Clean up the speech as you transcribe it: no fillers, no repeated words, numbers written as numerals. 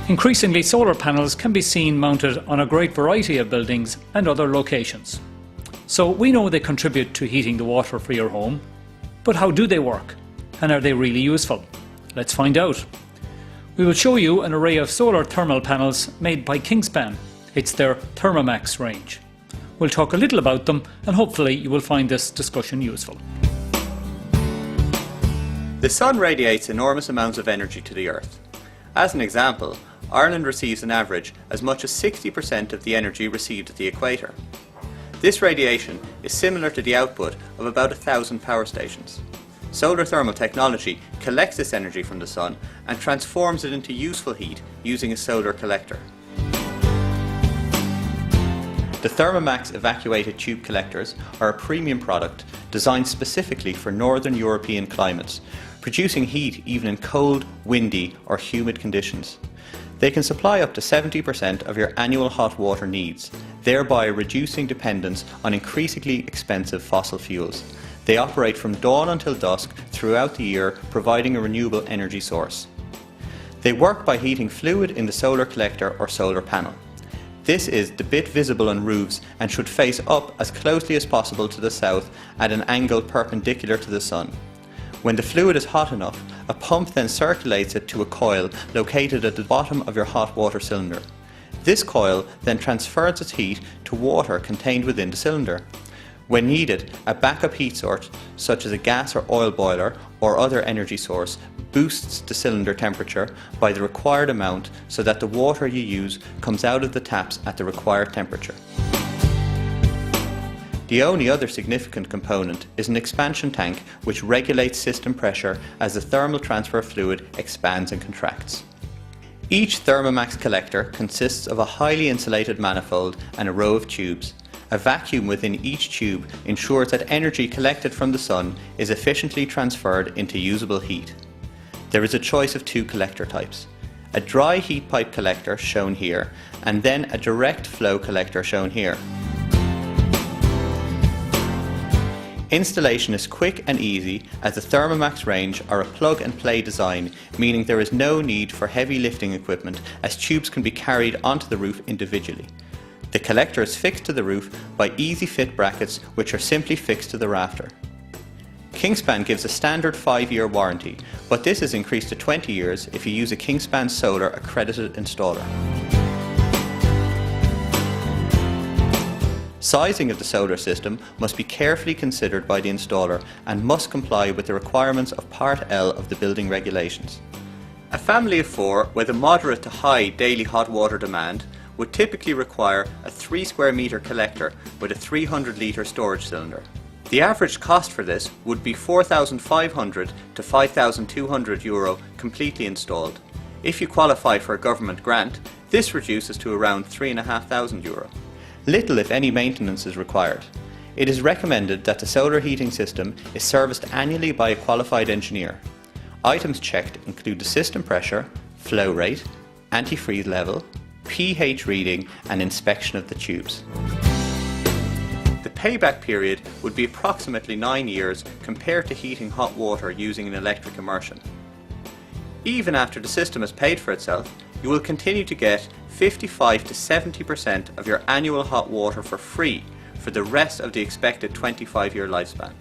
Increasingly, solar panels can be seen mounted on a great variety of buildings and other locations. So we know they contribute to heating the water for your home, but how do they work? And are they really useful? Let's find out. We will show you an array of solar thermal panels made by Kingspan. It's their Thermomax range. We'll talk a little about them, and hopefully you will find this discussion useful. The sun radiates enormous amounts of energy to the Earth. As an example, Ireland receives an average as much as 60% of the energy received at the equator. This radiation is similar to the output of about 1,000 power stations. Solar thermal technology collects this energy from the sun and transforms it into useful heat using a solar collector. The Thermomax evacuated tube collectors are a premium product designed specifically for northern European climates, producing heat even in cold, windy or humid conditions. They can supply up to 70% of your annual hot water needs, thereby reducing dependence on increasingly expensive fossil fuels. They operate from dawn until dusk throughout the year, providing a renewable energy source. They work by heating fluid in the solar collector or solar panel. This is the bit visible on roofs and should face up as closely as possible to the south at an angle perpendicular to the sun. When the fluid is hot enough, a pump then circulates it to a coil located at the bottom of your hot water cylinder. This coil then transfers its heat to water contained within the cylinder. When needed, a backup heat source, such as a gas or oil boiler or other energy source, boosts the cylinder temperature by the required amount so that the water you use comes out of the taps at the required temperature. The only other significant component is an expansion tank which regulates system pressure as the thermal transfer fluid expands and contracts. Each Thermomax collector consists of a highly insulated manifold and a row of tubes. A vacuum within each tube ensures that energy collected from the sun is efficiently transferred into usable heat. There is a choice of two collector types: a dry heat pipe collector shown here, and then a direct flow collector shown here. Installation is quick and easy as the Thermomax range are a plug-and-play design, meaning there is no need for heavy lifting equipment as tubes can be carried onto the roof individually. The collector is fixed to the roof by easy fit brackets which are simply fixed to the rafter. Kingspan gives a standard 5-year warranty, but this is increased to 20 years if you use a Kingspan Solar accredited installer. Sizing of the solar system must be carefully considered by the installer and must comply with the requirements of Part L of the building regulations. A family of 4 with a moderate to high daily hot water demand would typically require a 3 square metre collector with a 300 litre storage cylinder. The average cost for this would be €4,500 to €5,200 completely installed. If you qualify for a government grant, this reduces to around €3,500. Little if any maintenance is required. It is recommended that the solar heating system is serviced annually by a qualified engineer. Items checked include the system pressure, flow rate, antifreeze level, pH reading and inspection of the tubes. The payback period would be approximately 9 years compared to heating hot water using an electric immersion. Even after the system has paid for itself, you will continue to get 55 to 70% of your annual hot water for free for the rest of the expected 25-year lifespan.